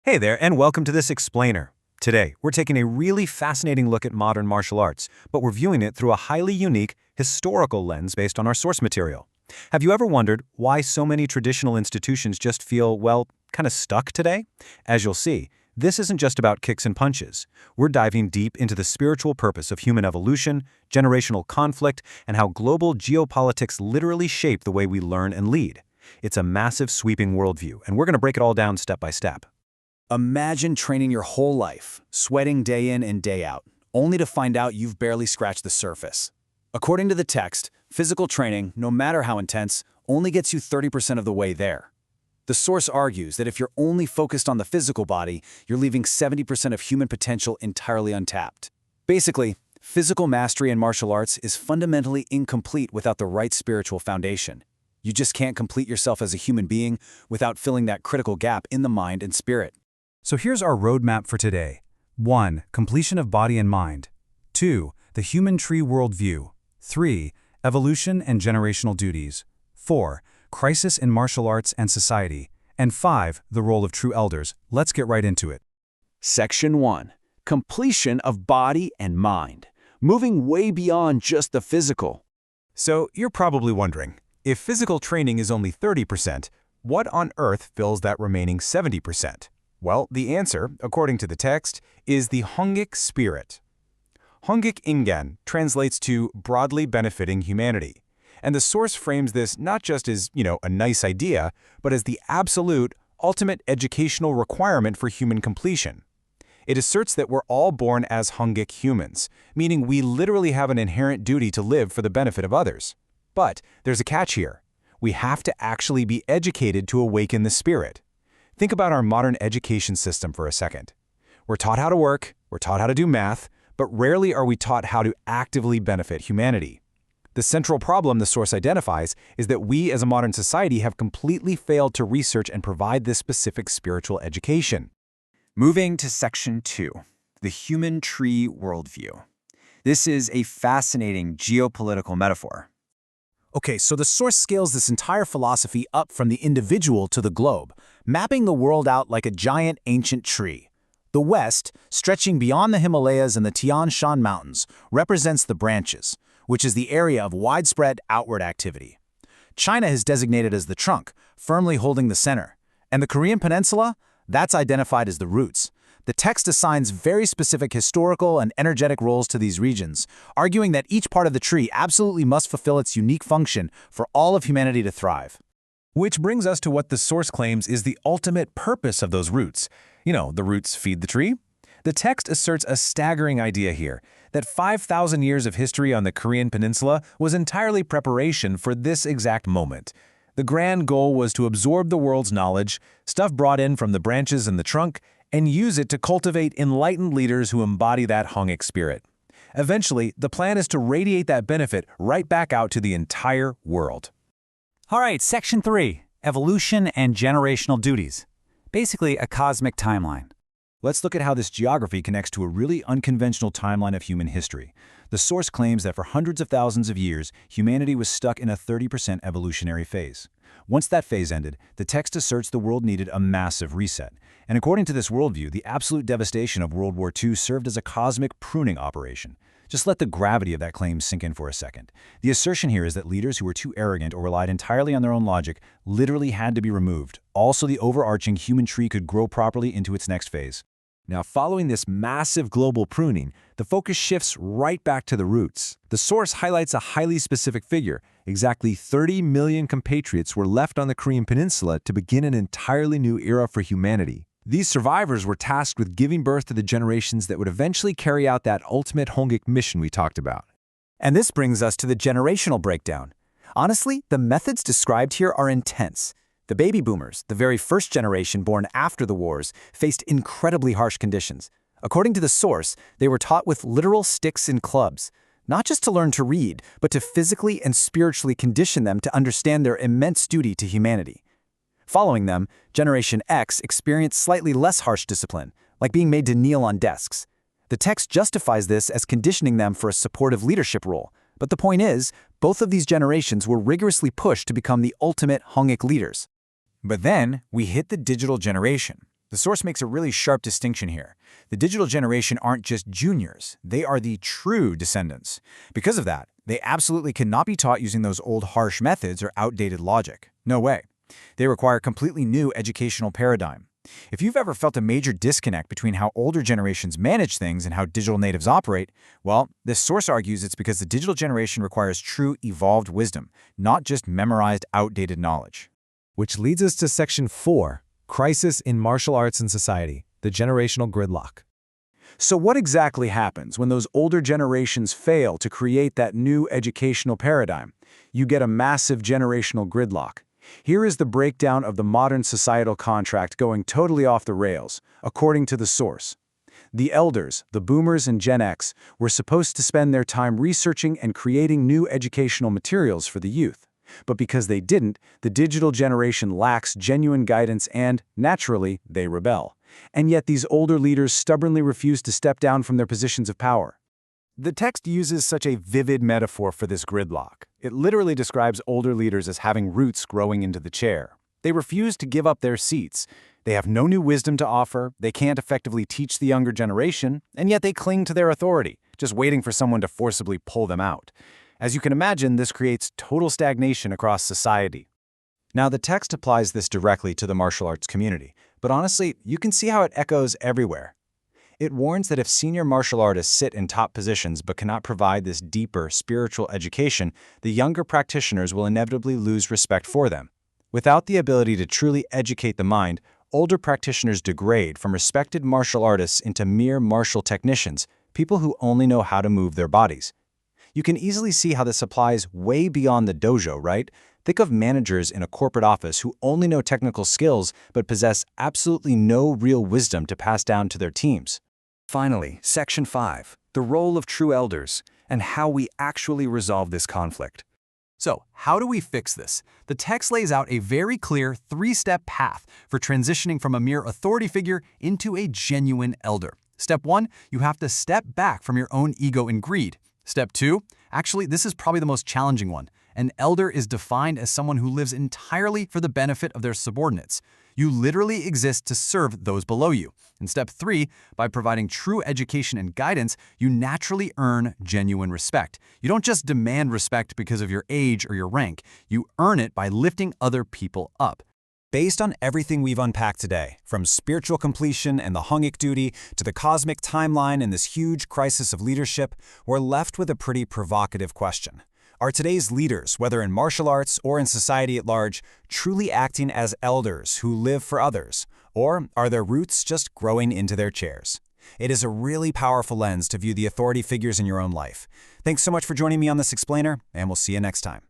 Hey there, and welcome to this explainer. Today, we're taking a really fascinating look at modern martial arts, but we're viewing it through a highly unique, historical lens based on our source material. Have you ever wondered why so many traditional institutions just feel, well, kind of stuck today? As you'll see, this isn't just about kicks and punches. We're diving deep into the spiritual purpose of human evolution, generational conflict, and how global geopolitics literally shape the way we learn and lead. It's a massive, sweeping worldview, and we're going to break it all down step by step. Imagine training your whole life, sweating day in and day out, only to find out you've barely scratched the surface. According to the text, physical training, no matter how intense, only gets you 30% of the way there. The source argues that if you're only focused on the physical body, you're leaving 70% of human potential entirely untapped. Basically, physical mastery in martial arts is fundamentally incomplete without the right spiritual foundation. You just can't complete yourself as a human being without filling that critical gap in the mind and spirit. So here's our roadmap for today. 1. Completion of body and mind. 2. The human tree worldview. 3. Evolution and generational duties. 4. Crisis in martial arts and society. And 5. The role of true elders. Let's get right into it. Section 1. Completion of body and mind. Moving way beyond just the physical. So, you're probably wondering, if physical training is only 30%, what on earth fills that remaining 70%? Well, the answer, according to the text, is the Hongik Spirit. Hongik Ingan translates to broadly benefiting humanity. And the source frames this not just as, a nice idea, but as the absolute, ultimate educational requirement for human completion. It asserts that we're all born as Hongik humans, meaning we literally have an inherent duty to live for the benefit of others. But there's a catch here. We have to actually be educated to awaken the spirit. Think about our modern education system for a second. We're taught how to work, we're taught how to do math, but rarely are we taught how to actively benefit humanity. The central problem the source identifies is that we as a modern society have completely failed to research and provide this specific spiritual education. Moving to Section 2, the human tree worldview. This is a fascinating geopolitical metaphor. Okay, so the source scales this entire philosophy up from the individual to the globe, mapping the world out like a giant ancient tree. The West, stretching beyond the Himalayas and the Tian Shan Mountains, represents the branches, which is the area of widespread outward activity. China is designated as the trunk, firmly holding the center. And the Korean Peninsula? That's identified as the roots. The text assigns very specific historical and energetic roles to these regions, arguing that each part of the tree absolutely must fulfill its unique function for all of humanity to thrive. Which brings us to what the source claims is the ultimate purpose of those roots. The roots feed the tree. The text asserts a staggering idea here, that 5,000 years of history on the Korean Peninsula was entirely preparation for this exact moment. The grand goal was to absorb the world's knowledge, stuff brought in from the branches and the trunk, and use it to cultivate enlightened leaders who embody that Hongik spirit. Eventually, the plan is to radiate that benefit right back out to the entire world. All right, Section 3. Evolution and generational duties. Basically, a cosmic timeline. Let's look at how this geography connects to a really unconventional timeline of human history. The source claims that for hundreds of thousands of years, humanity was stuck in a 30% evolutionary phase. Once that phase ended, the text asserts the world needed a massive reset. And according to this worldview, the absolute devastation of World War II served as a cosmic pruning operation. Just let the gravity of that claim sink in for a second. The assertion here is that leaders who were too arrogant or relied entirely on their own logic literally had to be removed. Also, the overarching human tree could grow properly into its next phase. Now, following this massive global pruning, the focus shifts right back to the roots. The source highlights a highly specific figure. Exactly 30 million compatriots were left on the Korean Peninsula to begin an entirely new era for humanity. These survivors were tasked with giving birth to the generations that would eventually carry out that ultimate Hongik mission we talked about. And this brings us to the generational breakdown. Honestly, the methods described here are intense. The baby boomers, the very first generation born after the wars, faced incredibly harsh conditions. According to the source, they were taught with literal sticks and clubs, not just to learn to read, but to physically and spiritually condition them to understand their immense duty to humanity. Following them, Generation X experienced slightly less harsh discipline, like being made to kneel on desks. The text justifies this as conditioning them for a supportive leadership role. But the point is, both of these generations were rigorously pushed to become the ultimate Hongik leaders. But then we hit the digital generation. The source makes a really sharp distinction here. The digital generation aren't just juniors, they are the true descendants. Because of that, they absolutely cannot be taught using those old harsh methods or outdated logic. No way. They require a completely new educational paradigm. If you've ever felt a major disconnect between how older generations manage things and how digital natives operate, well, this source argues it's because the digital generation requires true evolved wisdom, not just memorized outdated knowledge. Which leads us to Section 4, Crisis in Martial Arts and Society, the Generational Gridlock. So what exactly happens when those older generations fail to create that new educational paradigm? You get a massive generational gridlock. Here is the breakdown of the modern societal contract going totally off the rails, according to the source. The elders, the boomers and Gen X, were supposed to spend their time researching and creating new educational materials for the youth. But because they didn't, the digital generation lacks genuine guidance and, naturally, they rebel. And yet these older leaders stubbornly refuse to step down from their positions of power. The text uses such a vivid metaphor for this gridlock. It literally describes older leaders as having roots growing into the chair. They refuse to give up their seats. They have no new wisdom to offer, they can't effectively teach the younger generation, and yet they cling to their authority, just waiting for someone to forcibly pull them out. As you can imagine, this creates total stagnation across society. Now, the text applies this directly to the martial arts community, but honestly, you can see how it echoes everywhere. It warns that if senior martial artists sit in top positions but cannot provide this deeper spiritual education, the younger practitioners will inevitably lose respect for them. Without the ability to truly educate the mind, older practitioners degrade from respected martial artists into mere martial technicians, people who only know how to move their bodies. You can easily see how this applies way beyond the dojo, right? Think of managers in a corporate office who only know technical skills but possess absolutely no real wisdom to pass down to their teams. Finally, Section 5, the role of true elders, and how we actually resolve this conflict. So, how do we fix this? The text lays out a very clear 3-step path for transitioning from a mere authority figure into a genuine elder. Step 1, you have to step back from your own ego and greed. Step 2, actually, this is probably the most challenging one. An elder is defined as someone who lives entirely for the benefit of their subordinates. You literally exist to serve those below you. And step 3, by providing true education and guidance, you naturally earn genuine respect. You don't just demand respect because of your age or your rank. You earn it by lifting other people up. Based on everything we've unpacked today, from spiritual completion and the Hongik duty to the cosmic timeline and this huge crisis of leadership, we're left with a pretty provocative question. Are today's leaders, whether in martial arts or in society at large, truly acting as elders who live for others? Or are their roots just growing into their chairs? It is a really powerful lens to view the authority figures in your own life. Thanks so much for joining me on this explainer, and we'll see you next time.